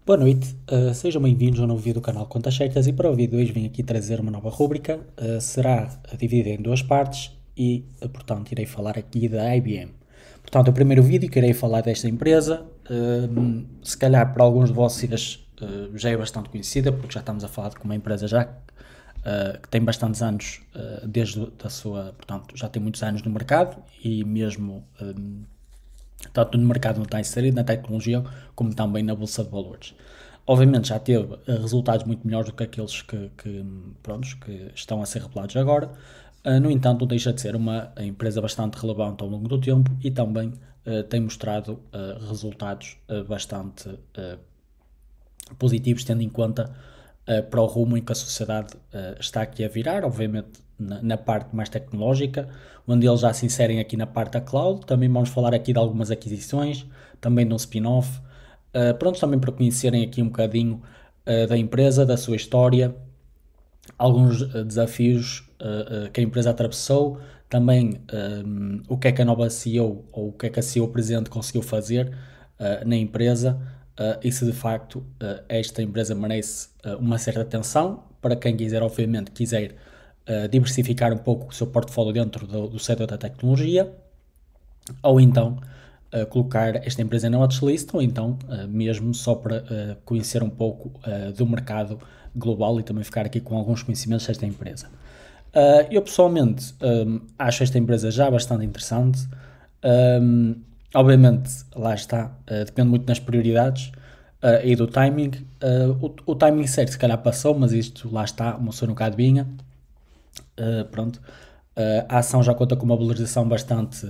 Boa noite, sejam bem-vindos a um novo vídeo do canal Contas Certas e para o vídeo de hoje vim aqui trazer uma nova rúbrica, será dividida em duas partes e, portanto, irei falar aqui da IBM. Portanto, o primeiro vídeo que irei falar desta empresa, se calhar para alguns de vocês já é bastante conhecida, porque já estamos a falar de uma empresa já que tem bastantes anos desde a sua, portanto, já tem muitos anos no mercado e mesmo tanto no mercado onde está inserido, na tecnologia, como também na bolsa de valores. Obviamente já teve resultados muito melhores do que aqueles que estão a ser revelados agora, no entanto não deixa de ser uma empresa bastante relevante ao longo do tempo e também tem mostrado resultados bastante positivos, tendo em conta para o rumo em que a sociedade está aqui a virar, obviamente na parte mais tecnológica, onde eles já se inserem aqui na parte da cloud. Também vamos falar aqui de algumas aquisições, também de um spin-off, pronto, também para conhecerem aqui um bocadinho da empresa, da sua história, alguns desafios que a empresa atravessou, também o que é que a nova CEO ou o que é que a CEO presente conseguiu fazer na empresa, e se de facto esta empresa merece uma certa atenção para quem quiser, obviamente, quiser diversificar um pouco o seu portfólio dentro do setor da tecnologia, ou então colocar esta empresa na watchlist, ou então mesmo só para conhecer um pouco do mercado global e também ficar aqui com alguns conhecimentos desta empresa. Eu pessoalmente acho esta empresa já bastante interessante. Obviamente, lá está, depende muito das prioridades e do timing. O timing certo se calhar passou, mas isto lá está, mostrou no bocado vinha. Pronto. A ação já conta com uma valorização bastante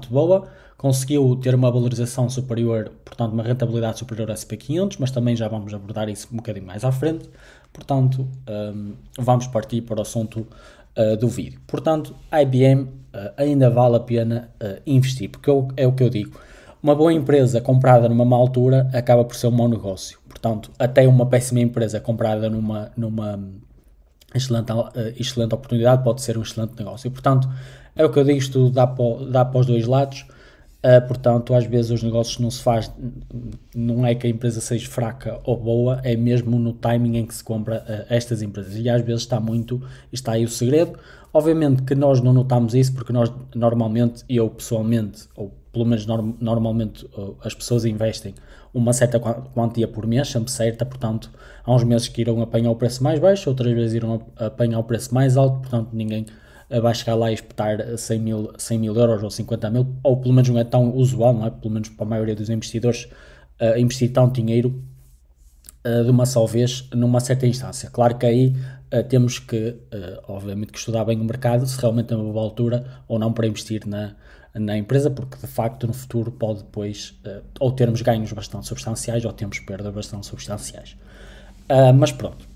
boa, conseguiu ter uma valorização superior, portanto uma rentabilidade superior a SP500, mas também já vamos abordar isso um bocadinho mais à frente. Portanto, vamos partir para o assunto do vídeo. Portanto, a IBM ainda vale a pena investir, porque é o que eu digo. Uma boa empresa comprada numa má altura acaba por ser um mau negócio. Portanto, até uma péssima empresa comprada numa excelente oportunidade pode ser um excelente negócio. E, portanto, é o que eu digo, isto dá para os dois lados. Portanto, às vezes os negócios não se faz, não é que a empresa seja fraca ou boa, é mesmo no timing em que se compra estas empresas, e às vezes está aí o segredo. Obviamente que nós não notamos isso, porque nós normalmente, eu pessoalmente, ou pelo menos normalmente as pessoas investem uma certa quantia por mês, sempre certa, portanto há uns meses que irão apanhar o preço mais baixo, outras vezes irão apanhar o preço mais alto, portanto ninguém vai chegar lá e espetar 100 mil euros ou 50 mil, ou pelo menos não é tão usual, não é? Pelo menos para a maioria dos investidores, investir tanto dinheiro de uma só vez numa certa instância. Claro que aí temos que, obviamente, que estudar bem o mercado, se realmente é uma boa altura ou não para investir na empresa, porque de facto no futuro pode depois ou termos ganhos bastante substanciais ou termos perdas bastante substanciais. Mas pronto.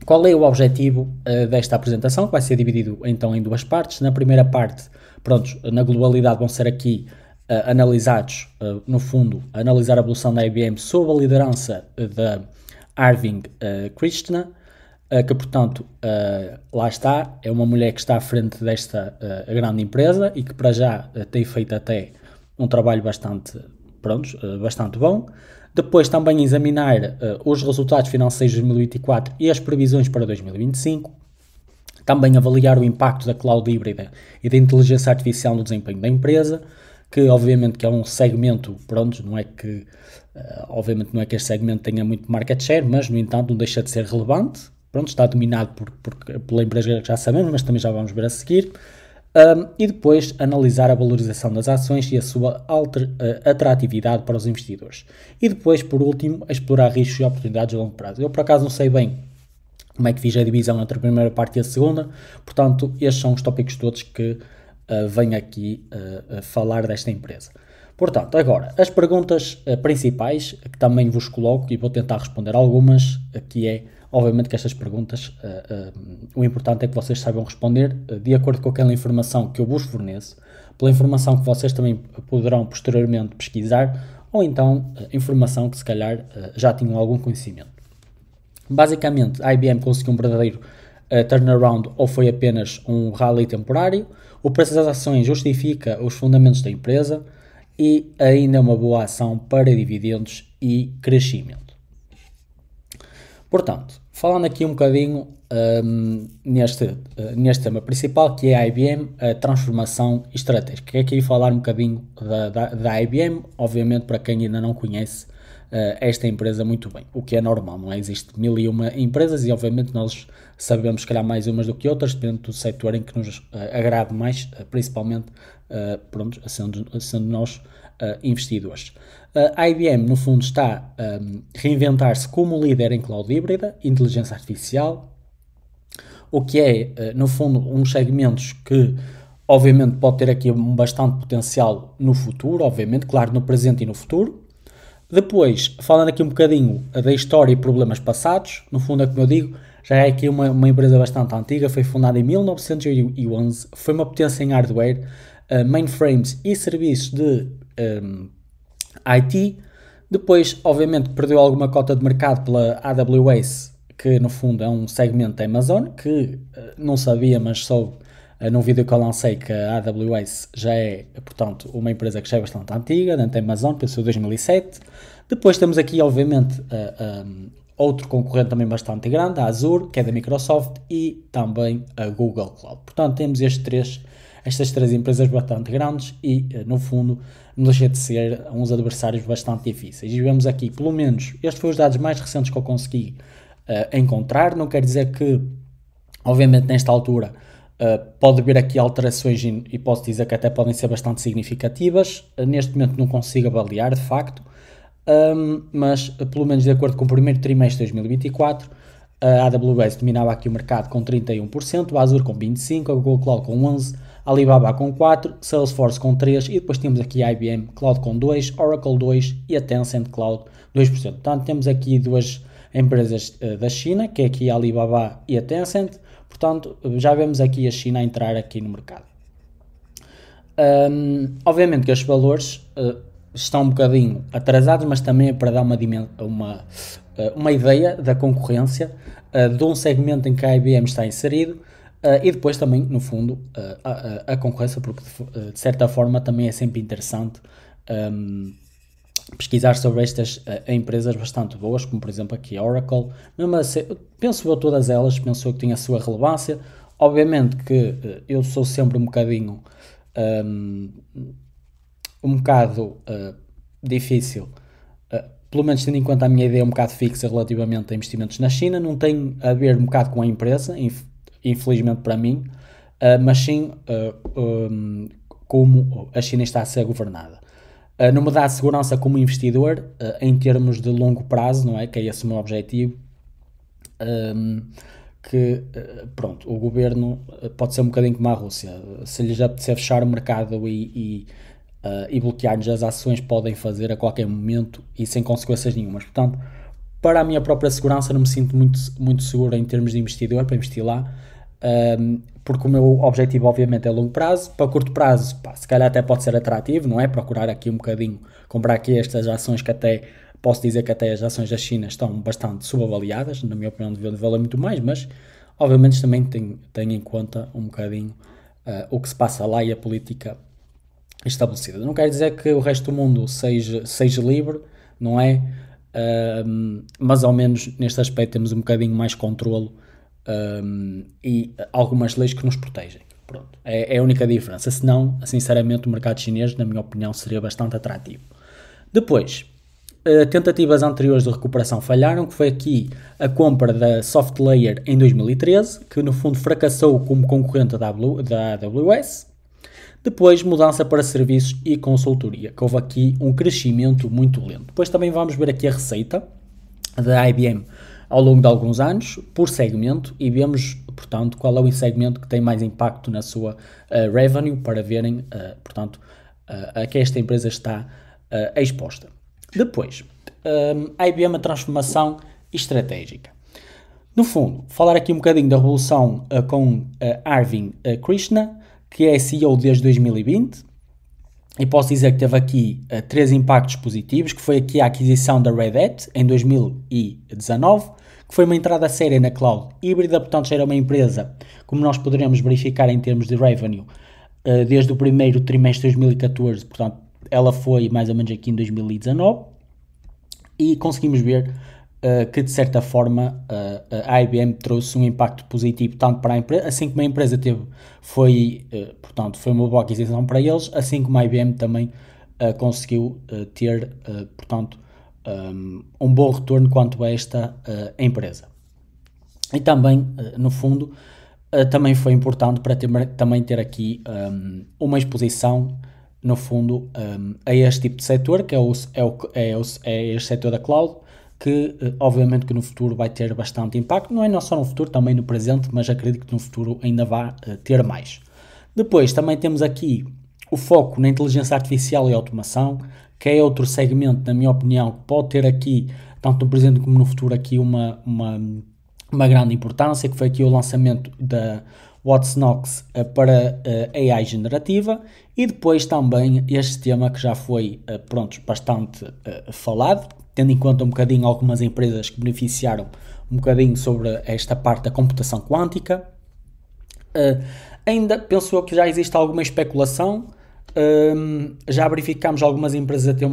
Qual é o objetivo desta apresentação, que vai ser dividido então em duas partes? Na primeira parte, pronto, na globalidade vão ser aqui analisados, no fundo, analisar a evolução da IBM sob a liderança da Arvind Krishna, que portanto, lá está, é uma mulher que está à frente desta grande empresa e que para já tem feito até um trabalho bastante bom. Depois também examinar os resultados financeiros de 2024 e as previsões para 2025. Também avaliar o impacto da cloud híbrida e da inteligência artificial no desempenho da empresa, que obviamente que é um segmento, obviamente não é que este segmento tenha muito market share, mas no entanto não deixa de ser relevante. Está dominado pela empresa que já sabemos, mas também já vamos ver a seguir. E depois analisar a valorização das ações e a sua atratividade para os investidores. E depois, por último, explorar riscos e oportunidades a longo prazo. Eu, por acaso, não sei bem como é que fiz a divisão entre a primeira parte e a segunda, portanto, estes são os tópicos todos que venho aqui falar desta empresa. Portanto, agora, as perguntas principais que também vos coloco e vou tentar responder algumas, que é, obviamente que estas perguntas, o importante é que vocês saibam responder de acordo com aquela informação que eu vos forneço, pela informação que vocês também poderão posteriormente pesquisar, ou então informação que se calhar já tinham algum conhecimento. Basicamente, a IBM conseguiu um verdadeiro turnaround ou foi apenas um rally temporário? O preço das ações justifica os fundamentos da empresa? e ainda é uma boa ação para dividendos e crescimento. Portanto, falando aqui um bocadinho neste tema principal, que é a IBM, a transformação estratégica. Quero aqui falar um bocadinho da IBM, obviamente para quem ainda não conhece esta empresa muito bem, o que é normal, não é? Existe 1001 empresas e obviamente nós sabemos se calhar mais umas do que outras, dependendo do setor em que nos agrade mais, principalmente pronto, sendo nós investidores. A IBM, no fundo, está a reinventar-se como líder em cloud híbrida, inteligência artificial, o que é, no fundo, uns segmentos que, obviamente, pode ter aqui um bastante potencial no futuro, obviamente, claro, no presente e no futuro. Depois, falando aqui um bocadinho da história e problemas passados, no fundo é como eu digo, já é aqui uma empresa bastante antiga, foi fundada em 1911, foi uma potência em hardware, mainframes e serviços de IT. Depois, obviamente, perdeu alguma cota de mercado pela AWS, que no fundo é um segmento da Amazon, que não sabia, mas soube num vídeo que eu lancei que a AWS já é, portanto, uma empresa que já é bastante antiga, dentro da Amazon, pensou em 2007. Depois temos aqui, obviamente, outro concorrente também bastante grande, a Azure, que é da Microsoft, e também a Google Cloud. Portanto, temos estas três empresas bastante grandes e, no fundo, não deixa de ser uns adversários bastante difíceis. E vemos aqui, pelo menos, estes foram os dados mais recentes que eu consegui encontrar. Não quer dizer que, obviamente, nesta altura pode haver aqui alterações e posso dizer que até podem ser bastante significativas. Neste momento não consigo avaliar, de facto, mas pelo menos de acordo com o primeiro trimestre de 2024, a AWS dominava aqui o mercado com 31%, a Azure com 25%, a Google Cloud com 11%, a Alibaba com 4%, Salesforce com 3% e depois temos aqui a IBM Cloud com 2%, Oracle 2% e a Tencent Cloud 2%. Portanto, temos aqui duas empresas da China, que é aqui a Alibaba e a Tencent. Portanto, já vemos aqui a China a entrar aqui no mercado. Obviamente que estes valores estão um bocadinho atrasados, mas também é para dar uma ideia da concorrência de um segmento em que a IBM está inserido e depois também, no fundo, a concorrência, porque de certa forma também é sempre interessante pesquisar sobre estas empresas bastante boas, como por exemplo aqui a Oracle. Mesmo assim, penso eu todas elas, penso eu que têm a sua relevância. Obviamente que eu sou sempre um bocadinho difícil, pelo menos tendo em conta a minha ideia um bocado fixa relativamente a investimentos na China. Não tem a ver um bocado com a empresa, infelizmente para mim, mas sim como a China está a ser governada. Não me dá segurança como investidor em termos de longo prazo, não é? Que é esse o meu objetivo. Pronto, o governo pode ser um bocadinho como a Rússia. Se lhes apetecer fechar o mercado e bloquear-nos as ações, podem fazer a qualquer momento e sem consequências nenhumas. Portanto, para a minha própria segurança, não me sinto muito seguro em termos de investidor para investir lá. Porque o meu objetivo obviamente é longo prazo. Para curto prazo, se calhar até pode ser atrativo, não é? Procurar aqui um bocadinho, comprar aqui estas ações que até, posso dizer que até as ações da China estão bastante subavaliadas, na minha opinião deviam valer muito mais, mas obviamente também tenho em conta um bocadinho o que se passa lá e a política estabelecida. Não quer dizer que o resto do mundo seja livre, não é? Mas ao menos neste aspecto temos um bocadinho mais controlo e algumas leis que nos protegem. Pronto, é a única diferença. Senão, sinceramente, o mercado chinês, na minha opinião, seria bastante atrativo. Depois, tentativas anteriores de recuperação falharam, que foi aqui a compra da SoftLayer em 2013, que no fundo fracassou como concorrente da AWS. Depois, mudança para serviços e consultoria, que houve aqui um crescimento muito lento. Depois também vamos ver aqui a receita da IBM ao longo de alguns anos, por segmento, e vemos, portanto, qual é o segmento que tem mais impacto na sua revenue, para verem, portanto, a que esta empresa está exposta. Depois, a IBM, a transformação estratégica. No fundo, falar aqui um bocadinho da revolução com Arvind Krishna, que é CEO desde 2020, e posso dizer que teve aqui 3 impactos positivos, que foi aqui a aquisição da Red Hat em 2019, que foi uma entrada séria na cloud híbrida, portanto já era uma empresa, como nós poderemos verificar em termos de revenue, desde o primeiro trimestre de 2014, portanto ela foi mais ou menos aqui em 2019 e conseguimos ver que de certa forma a IBM trouxe um impacto positivo tanto para a empresa, assim como a empresa portanto, foi uma boa aquisição para eles, assim como a IBM também conseguiu ter, portanto, um bom retorno quanto a esta empresa. E também, no fundo, também foi importante para também ter aqui uma exposição, no fundo, a este tipo de setor, que é este setor da cloud, que obviamente que no futuro vai ter bastante impacto, não é só no futuro, também no presente, mas acredito que no futuro ainda vai ter mais. Depois também temos aqui o foco na inteligência artificial e automação, que é outro segmento, na minha opinião, que pode ter aqui, tanto no presente como no futuro, aqui uma grande importância, que foi aqui o lançamento da Watsnox para AI generativa, e depois também este tema que já foi bastante falado, tendo em conta um bocadinho algumas empresas que beneficiaram um bocadinho sobre esta parte da computação quântica. Ainda penso que já existe alguma especulação, já verificamos algumas empresas a ter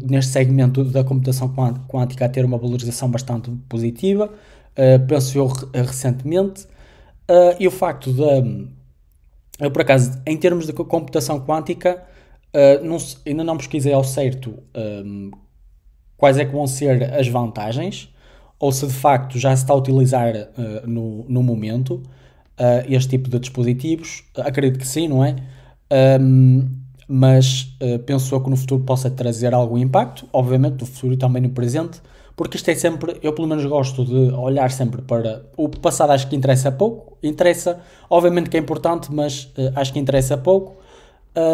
neste segmento da computação quântica a ter uma valorização bastante positiva, penso eu recentemente, e o facto de, eu por acaso, em termos de computação quântica, ainda não pesquisei ao certo quais é que vão ser as vantagens, ou se de facto já se está a utilizar no momento este tipo de dispositivos. Acredito que sim, não é? Mas penso que no futuro possa trazer algum impacto, obviamente no futuro e também no presente, porque isto é sempre, eu pelo menos gosto de olhar sempre para o passado. Acho que interessa pouco, obviamente que é importante, mas acho que interessa pouco.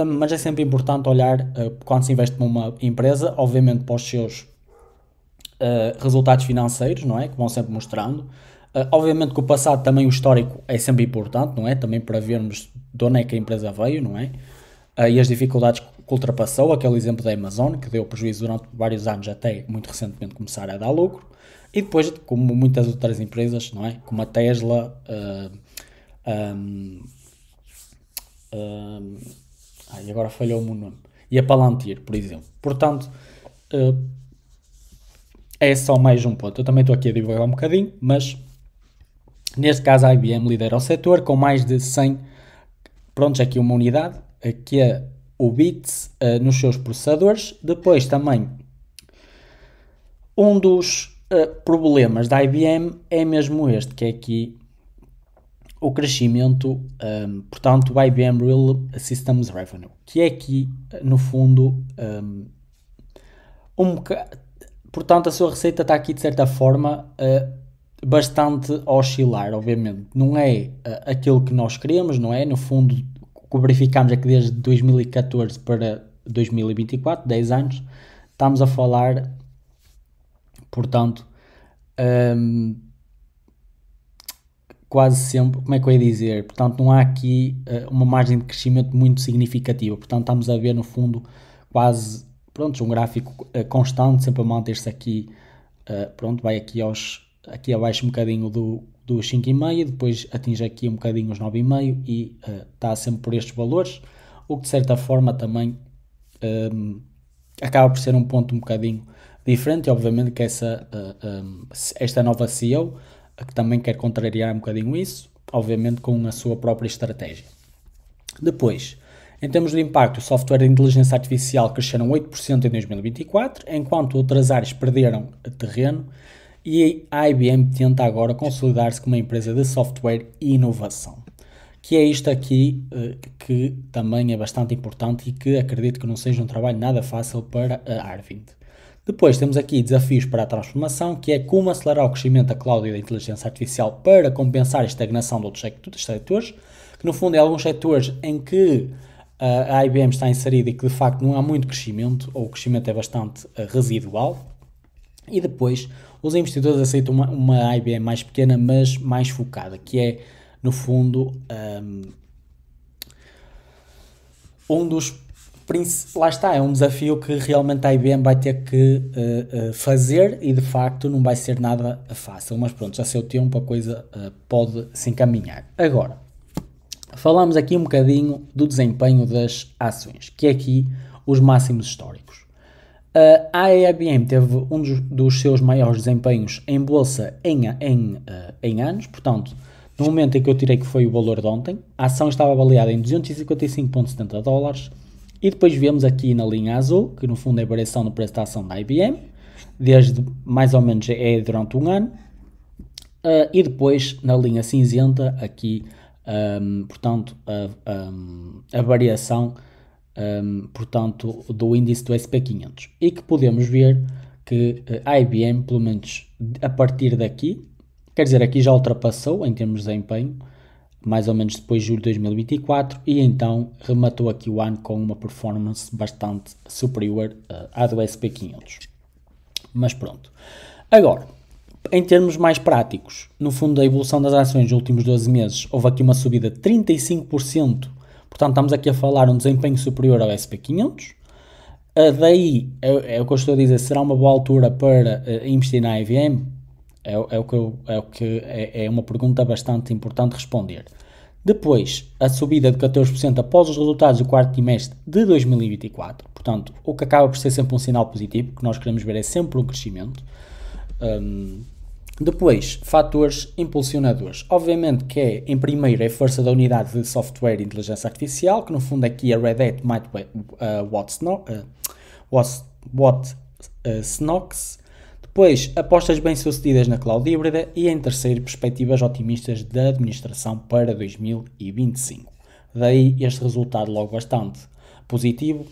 Mas é sempre importante olhar quando se investe numa empresa, obviamente para os seus resultados financeiros, não é? Que vão sempre mostrando. Obviamente que o passado também, o histórico, é sempre importante, não é? Também para vermos de onde é que a empresa veio, não é? E as dificuldades que ultrapassou, aquele exemplo da Amazon, que deu prejuízo durante vários anos até muito recentemente começar a dar lucro. E depois, como muitas outras empresas, não é? Como a Tesla, agora falhou-me o nome, e a Palantir, por exemplo. Portanto, é só mais um ponto. Eu também estou aqui a divulgar um bocadinho, mas neste caso a IBM lidera o setor com mais de 100, aqui uma unidade, que é o bits nos seus processadores. Depois também, um dos problemas da IBM é mesmo este, que é aqui o crescimento, portanto, o IBM Real Systems Revenue, que é aqui, no fundo, portanto, a sua receita está aqui, de certa forma, bastante a oscilar, obviamente. Não é aquilo que nós queremos, não é? No fundo, o que verificamos é que desde 2014 para 2024, 10 anos, estamos a falar, portanto, quase sempre, como é que eu ia dizer? Portanto, não há aqui uma margem de crescimento muito significativa. Portanto, estamos a ver, no fundo, quase, um gráfico constante, sempre a manter-se aqui, vai aqui abaixo um bocadinho do 5,5, depois atinge aqui um bocadinho os 9,5 e está sempre por estes valores, o que de certa forma também acaba por ser um ponto um bocadinho diferente. E obviamente que esta nova CEO, que também quer contrariar um bocadinho isso, obviamente com a sua própria estratégia. Depois, em termos de impacto, o software de inteligência artificial cresceram 8% em 2024, enquanto outras áreas perderam terreno, e a IBM tenta agora consolidar-se como uma empresa de software e inovação. Que é isto aqui que também é bastante importante e que acredito que não seja um trabalho nada fácil para a Arvind. Depois temos aqui desafios para a transformação, que é como acelerar o crescimento da cloud e da inteligência artificial para compensar a estagnação de outros setores, que no fundo é alguns setores em que a IBM está inserida e que de facto não há muito crescimento, ou o crescimento é bastante residual. E depois os investidores aceitam uma IBM mais pequena, mas mais focada, que é, no fundo, lá está, é um desafio que realmente a IBM vai ter que fazer, e de facto não vai ser nada fácil, mas pronto, a seu tempo a coisa pode se encaminhar. Agora, falamos aqui um bocadinho do desempenho das ações, que é aqui os máximos históricos. A IBM teve um dos seus maiores desempenhos em bolsa em anos, portanto, no momento em que eu tirei que foi o valor de ontem, a ação estava avaliada em 255,70 dólares, e depois vemos aqui na linha azul, que no fundo é a variação no preço da ação da IBM, desde mais ou menos durante um ano, e depois na linha cinzenta, aqui, portanto, a variação portanto, do índice do SP500, e que podemos ver que a IBM, pelo menos a partir daqui, quer dizer, aqui já ultrapassou em termos de desempenho, mais ou menos depois de julho de 2024, e então rematou aqui o ano com uma performance bastante superior à do SP500. Mas pronto. Agora, em termos mais práticos, no fundo da evolução das ações nos últimos 12 meses, houve aqui uma subida de 35%. Portanto, estamos aqui a falar de um desempenho superior ao SP500. Daí, é o que eu estou a dizer, será uma boa altura para investir na IBM? É uma pergunta bastante importante responder. Depois, a subida de 14% após os resultados do quarto trimestre de 2024. Portanto, o que acaba por ser sempre um sinal positivo, que nós queremos ver é sempre um crescimento. Depois, fatores impulsionadores. Obviamente que é, em primeiro, a força da unidade de software e inteligência artificial, que no fundo aqui a Red Hat might Snox. Depois, apostas bem-sucedidas na cloud híbrida e, em terceiro, perspectivas otimistas da administração para 2025. Daí este resultado logo bastante positivo,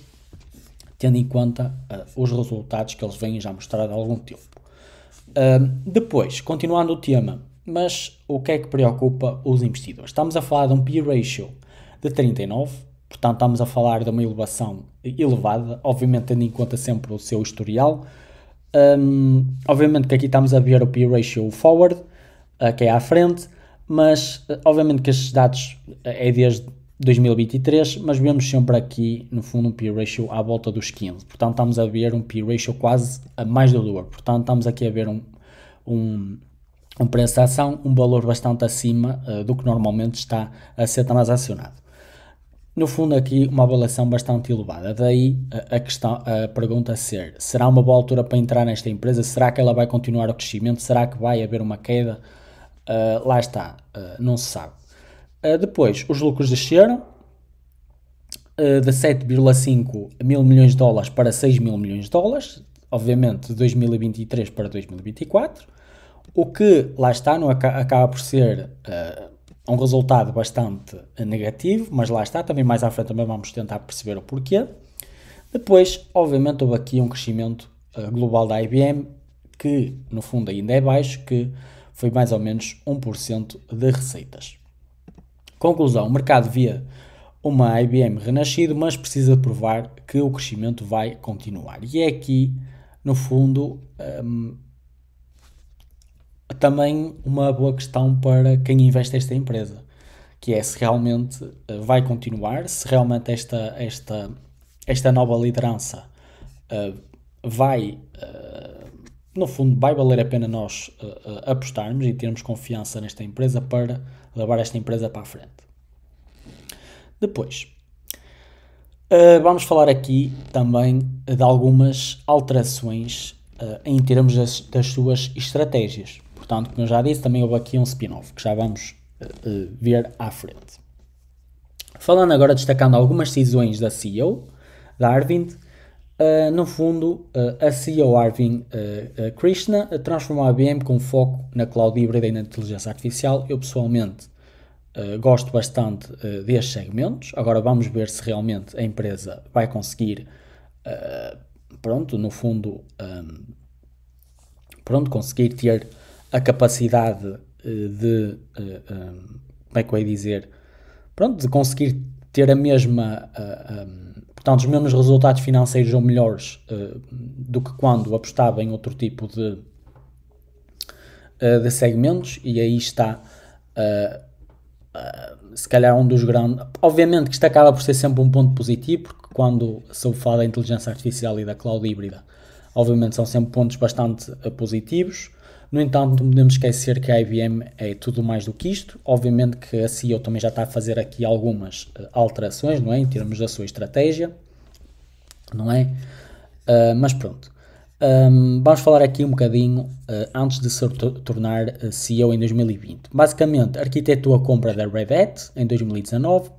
tendo em conta os resultados que eles vêm já mostrar há algum tempo. Depois, continuando o tema, mas o que é que preocupa os investidores? Estamos a falar de um P/E ratio de 39, portanto estamos a falar de uma elevação elevada, obviamente tendo em conta sempre o seu historial. Obviamente que aqui estamos a ver o P/E ratio forward, que é à frente, mas obviamente que estes dados é desde 2023, mas vemos sempre aqui, no fundo, um P/E ratio à volta dos 15. Portanto, estamos a ver um P/E ratio quase a mais do dobro. Portanto, estamos aqui a ver um preço de ação, um valor bastante acima do que normalmente está a ser transacionado. No fundo, aqui uma avaliação bastante elevada. Daí a pergunta ser, será uma boa altura para entrar nesta empresa? Será que ela vai continuar o crescimento? Será que vai haver uma queda? Lá está, não se sabe. Depois, os lucros desceram de 7,5 mil milhões de dólares para 6 mil milhões de dólares, obviamente de 2023 para 2024, o que, lá está, não acaba por ser um resultado bastante negativo, mas lá está, também mais à frente também vamos tentar perceber o porquê. Depois, obviamente, houve aqui um crescimento global da IBM, que no fundo ainda é baixo, que foi mais ou menos 1% de receitas. Conclusão, o mercado via uma IBM renascido, mas precisa provar que o crescimento vai continuar. E é aqui, no fundo, também uma boa questão para quem investe nesta empresa, que é se realmente vai continuar, se realmente esta nova liderança vai, no fundo, vai valer a pena nós apostarmos e termos confiança nesta empresa para levar esta empresa para a frente. Depois, vamos falar aqui também de algumas alterações em termos das suas estratégias. Portanto, como eu já disse, também houve aqui um spin-off que já vamos ver à frente. Falando agora, destacando algumas decisões da CEO, da Arvind. No fundo, a CEO Arvind Krishna transformou a IBM com foco na cloud híbrida e na inteligência artificial. Eu pessoalmente gosto bastante destes segmentos. Agora vamos ver se realmente a empresa vai conseguir, no fundo, conseguir ter a capacidade de, como é que eu ia dizer, de conseguir ter a mesma... Portanto, os mesmos resultados financeiros ou melhores do que quando apostava em outro tipo de segmentos, e aí está se calhar um dos grandes... Obviamente que isto acaba por ser sempre um ponto positivo, porque quando se fala da inteligência artificial e da cloud híbrida, obviamente são sempre pontos bastante positivos. No entanto, não podemos esquecer que a IBM é tudo mais do que isto. Obviamente que a CEO também já está a fazer aqui algumas alterações, não é? Em termos da sua estratégia. não é? Mas pronto. Vamos falar aqui um bocadinho antes de se tornar CEO em 2020. Basicamente, arquitetou a compra da Red Hat em 2019.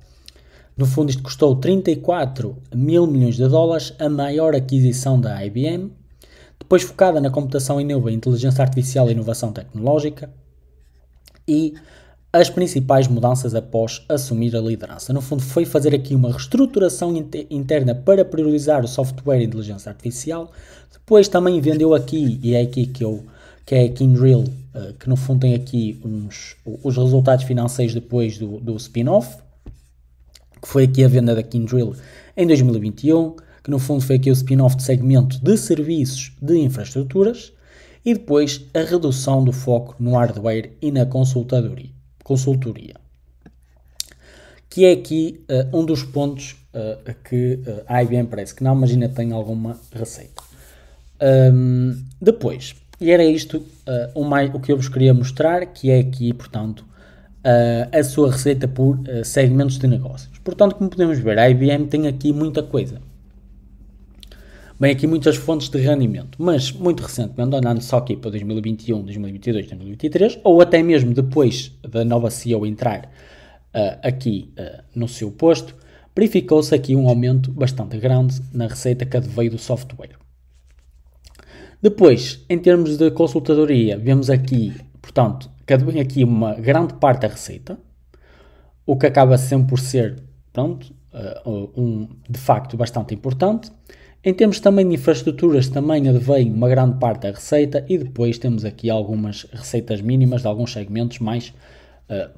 No fundo, isto custou 34 mil milhões de dólares, a maior aquisição da IBM. Depois focada na computação em nuvem, inteligência artificial e inovação tecnológica. E as principais mudanças após assumir a liderança. No fundo, foi fazer aqui uma reestruturação interna para priorizar o software e inteligência artificial. Depois também vendeu aqui, e é aqui que é a Kyndryl, que no fundo tem aqui os resultados financeiros depois do spin-off, que foi aqui a venda da Kyndryl em 2021, que no fundo foi aqui o spin-off de segmento de serviços de infraestruturas, e depois a redução do foco no hardware e na consultoria, que é aqui um dos pontos que a IBM parece que não, mas ainda tem alguma receita. Depois, e era isto o que eu vos queria mostrar, que é aqui, portanto, a sua receita por segmentos de negócios. Portanto, como podemos ver, a IBM tem aqui muita coisa. Bem, aqui muitas fontes de rendimento, mas muito recentemente, andando só aqui para 2021, 2022, 2023, ou até mesmo depois da nova CEO entrar aqui no seu posto, verificou-se aqui um aumento bastante grande na receita que adveio do software. Depois, em termos de consultadoria, vemos aqui, portanto, que advém aqui uma grande parte da receita, o que acaba sempre por ser, pronto, de facto bastante importante. Em termos também de infraestruturas, também advém uma grande parte da receita e depois temos aqui algumas receitas mínimas de alguns segmentos mais,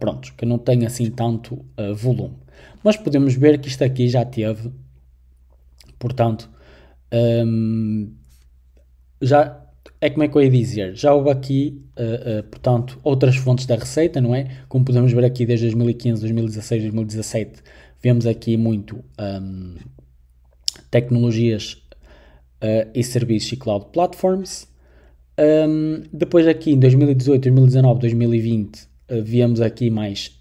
prontos, que não têm assim tanto volume. Mas podemos ver que isto aqui já teve, portanto, já é como é que eu ia dizer, já houve aqui, portanto, outras fontes da receita, não é? Como podemos ver aqui desde 2015, 2016, 2017, vemos aqui muito tecnologias e serviços e cloud platforms. Depois aqui em 2018, 2019, 2020 vemos aqui mais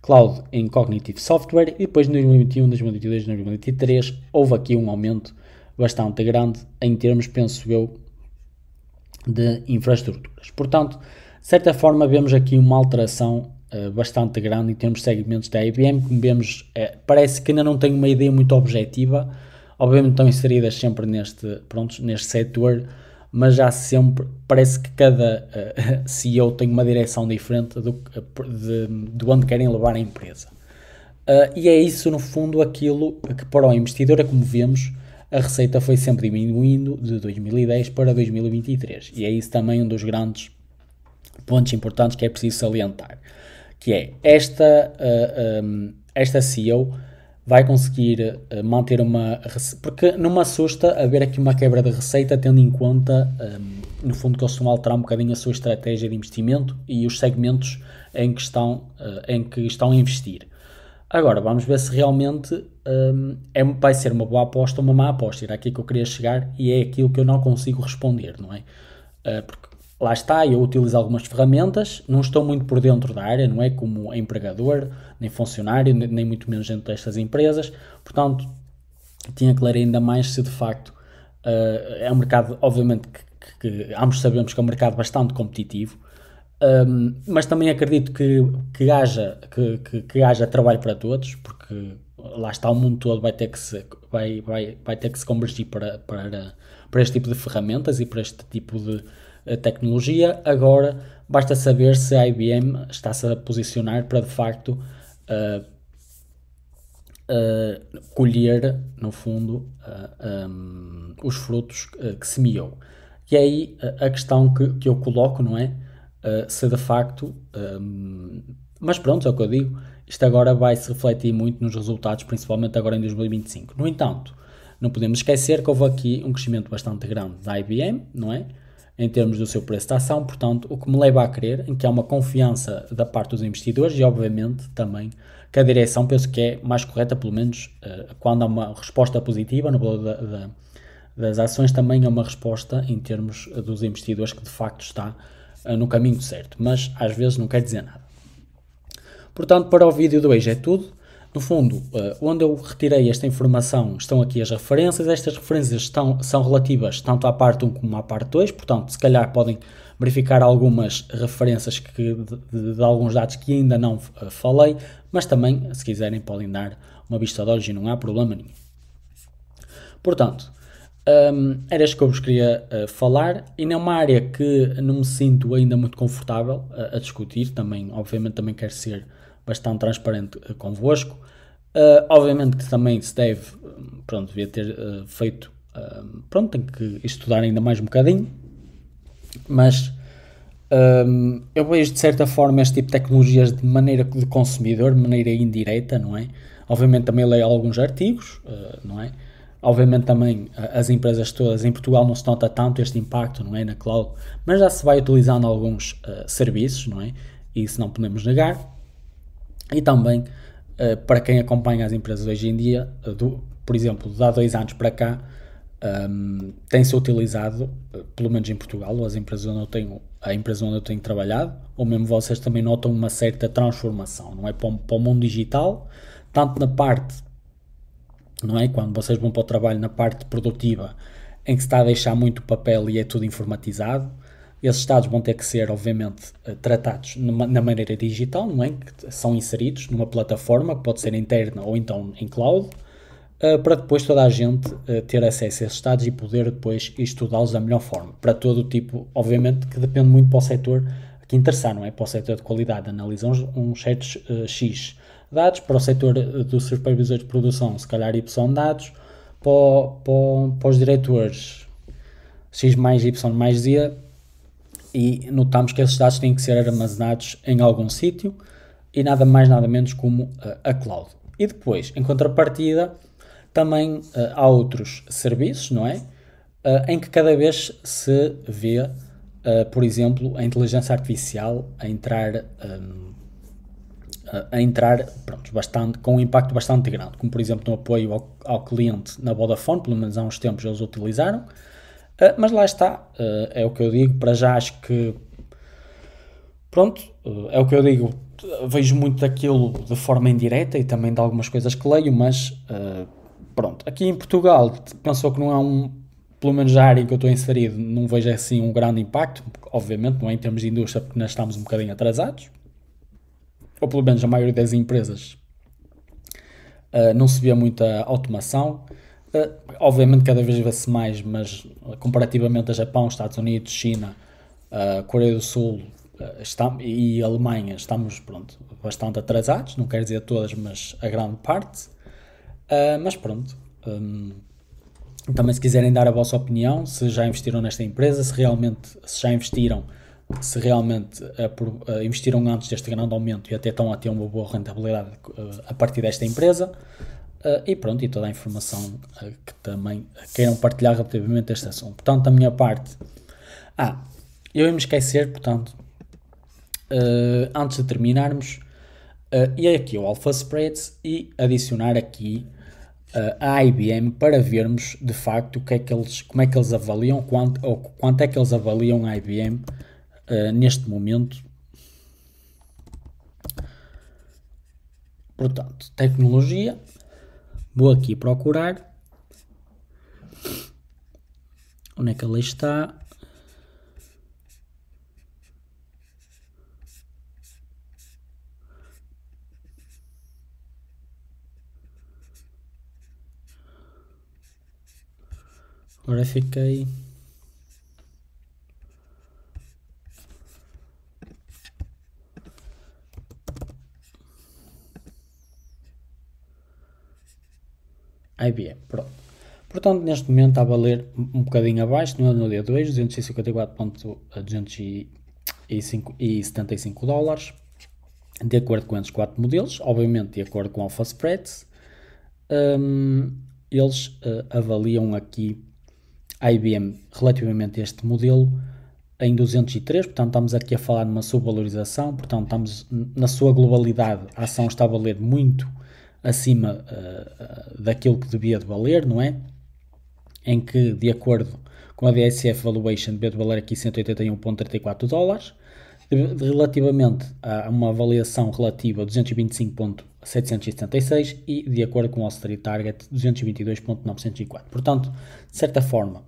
cloud em cognitive software e depois em 2021, 2022, 2023 houve aqui um aumento bastante grande em termos, penso eu, de infraestruturas. Portanto, de certa forma vemos aqui uma alteração bastante grande em termos de segmentos da IBM, como vemos, parece que ainda não tem uma ideia muito objetiva. Obviamente estão inseridas sempre neste setor, mas já sempre parece que cada CEO tem uma direção diferente de onde querem levar a empresa. E é isso, no fundo, aquilo que para o investidor, é como vemos, a receita foi sempre diminuindo de 2010 para 2023. E é isso também um dos grandes pontos importantes que é preciso salientar, que é esta CEO vai conseguir manter porque não me assusta haver aqui uma quebra de receita, tendo em conta, no fundo, que eles estão a alterar um bocadinho a sua estratégia de investimento e os segmentos em que estão a investir. Agora, vamos ver se realmente vai ser uma boa aposta ou uma má aposta. Era aqui que eu queria chegar e é aquilo que eu não consigo responder, não é? Porque lá está, eu utilizo algumas ferramentas, não estou muito por dentro da área, não é? Como empregador, nem funcionário, nem muito menos dentro destas empresas. Portanto, tinha que ler ainda mais se de facto é um mercado, obviamente, que ambos sabemos que é um mercado bastante competitivo. Mas também acredito que haja trabalho para todos, porque lá está, o mundo todo vai ter que se convergir para este tipo de ferramentas e para este tipo de tecnologia. Agora basta saber se a IBM está-se a posicionar para de facto colher, no fundo, os frutos que semeou. E é aí a questão que eu coloco, não é? Se de facto, mas pronto, é o que eu digo, isto agora vai se refletir muito nos resultados, principalmente agora em 2025. No entanto, não podemos esquecer que houve aqui um crescimento bastante grande da IBM, não é? Em termos do seu preço de ação, portanto, o que me leva a crer em que há uma confiança da parte dos investidores e, obviamente, também que a direção penso que é mais correta, pelo menos quando há uma resposta positiva no valor das ações, também é uma resposta em termos dos investidores que de facto está no caminho certo, mas às vezes não quer dizer nada. Portanto, para o vídeo de hoje é tudo. No fundo, onde eu retirei esta informação estão aqui as referências. Estas referências são relativas tanto à parte 1 como à parte 2, portanto, se calhar podem verificar algumas referências de alguns dados que ainda não falei, mas também, se quiserem, podem dar uma vista de olhos e não há problema nenhum. Portanto, era isto que eu vos queria falar, e numa área que não me sinto ainda muito confortável a discutir, também, obviamente também quero ser bastante transparente convosco. Obviamente que também se deve, pronto, devia ter feito, pronto, tenho que estudar ainda mais um bocadinho, mas eu vejo de certa forma este tipo de tecnologias de maneira de consumidor, de maneira indireta, não é? Obviamente também leio alguns artigos, não é? Obviamente também as empresas todas, em Portugal não se nota tanto este impacto, não é, na cloud, mas já se vai utilizando alguns serviços, não é? E isso não podemos negar. E também, para quem acompanha as empresas hoje em dia, por exemplo, de há 2 anos para cá, tem-se utilizado, pelo menos em Portugal, ou a empresa onde eu tenho trabalhado, ou mesmo vocês também notam uma certa transformação, não é? Para o mundo digital, tanto na parte, não é? Quando vocês vão para o trabalho, na parte produtiva, em que se está a deixar muito papel e é tudo informatizado, esses dados vão ter que ser, obviamente, tratados na maneira digital, não é? Que são inseridos numa plataforma, que pode ser interna ou então em cloud, para depois toda a gente ter acesso a esses dados e poder depois estudá-los da melhor forma. Para todo o tipo, obviamente, que depende muito para o setor que interessar, não é? Para o setor de qualidade, analisam uns certos X dados, para o setor dos supervisores de produção, se calhar Y dados, para os diretores X mais Y mais Z, e notamos que esses dados têm que ser armazenados em algum sítio e nada mais nada menos como a cloud. E depois, em contrapartida, também há outros serviços, não é? Em que cada vez se vê, por exemplo, a inteligência artificial a entrar pronto, bastante, com um impacto bastante grande, como por exemplo no apoio ao cliente na Vodafone, pelo menos há uns tempos eles utilizaram. Mas lá está, é o que eu digo, para já acho que, pronto, é o que eu digo, vejo muito daquilo de forma indireta e também de algumas coisas que leio, mas pronto, aqui em Portugal pensou que não há pelo menos a área em que eu estou inserido, não vejo assim um grande impacto, obviamente não é em termos de indústria, porque nós estamos um bocadinho atrasados, ou pelo menos a maioria das empresas não se vê muita automação. Obviamente cada vez vê-se mais, mas comparativamente a Japão, Estados Unidos, China, Coreia do Sul e Alemanha, estamos pronto, bastante atrasados, não quero dizer todas, mas a grande parte. Mas pronto, também se quiserem dar a vossa opinião, se já investiram nesta empresa, se já investiram, se realmente investiram antes deste grande aumento e até estão a ter uma boa rentabilidade a partir desta empresa. E pronto, e toda a informação que também queiram partilhar relativamente a este assunto. Portanto, da minha parte, eu ia me esquecer, portanto, antes de terminarmos, ir aqui ao Alpha Spreads e adicionar aqui a IBM para vermos de facto como é que eles avaliam, quanto é que eles avaliam a IBM neste momento. Portanto, tecnologia. Vou aqui procurar. Onde é que ela está? Agora fiquei... IBM, pronto. Portanto, neste momento está a valer um bocadinho abaixo, no dia 2, 254.275 dólares, de acordo com estes 4 modelos, obviamente de acordo com Alpha Spreads. Eles avaliam aqui a IBM relativamente a este modelo em 203, portanto estamos aqui a falar de uma subvalorização, portanto estamos na sua globalidade, a ação está a valer muito acima daquilo que devia de valer, não é? Em que, de acordo com a DSF Valuation, devia de valer aqui 181.34 dólares, relativamente a uma avaliação relativa a 225 776 e, de acordo com o Wall Street Target, 222.904. Portanto, de certa forma,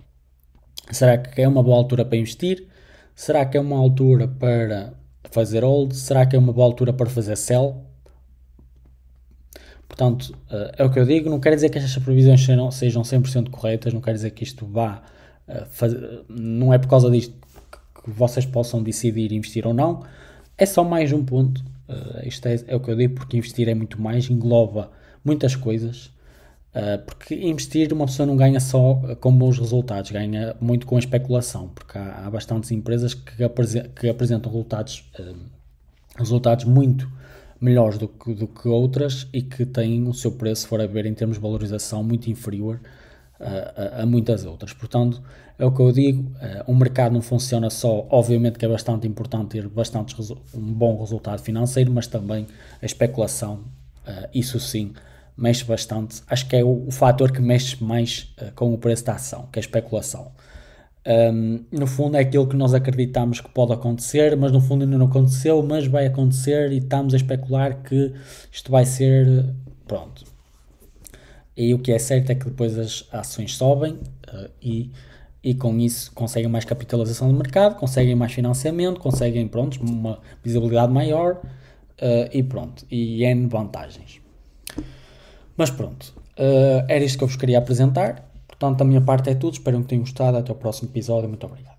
será que é uma boa altura para investir? Será que é uma altura para fazer hold? Será que é uma boa altura para fazer sell? Portanto, é o que eu digo, não quer dizer que estas previsões sejam 100% corretas, não quer dizer que isto vá não é por causa disto que vocês possam decidir investir ou não, é só mais um ponto. Isto é o que eu digo, porque investir é muito mais, engloba muitas coisas, porque investir uma pessoa não ganha só com bons resultados, ganha muito com a especulação, porque há bastantes empresas que apresentam resultados muito melhores do que outras e que têm o seu preço, se for a ver em termos de valorização, muito inferior a muitas outras. Portanto, é o que eu digo, o mercado não funciona só, obviamente que é bastante importante ter um bom resultado financeiro, mas também a especulação, isso sim, mexe bastante. Acho que é o fator que mexe mais com o preço da ação, que é a especulação. No fundo é aquilo que nós acreditamos que pode acontecer, mas no fundo ainda não aconteceu, mas vai acontecer e estamos a especular que isto vai ser, pronto. E o que é certo é que depois as ações sobem e com isso conseguem mais capitalização do mercado, conseguem mais financiamento, conseguem, pronto, uma visibilidade maior e pronto, e N vantagens. Mas pronto, era isto que eu vos queria apresentar. Portanto, da minha parte é tudo. Espero que tenham gostado. Até o próximo episódio. Muito obrigado.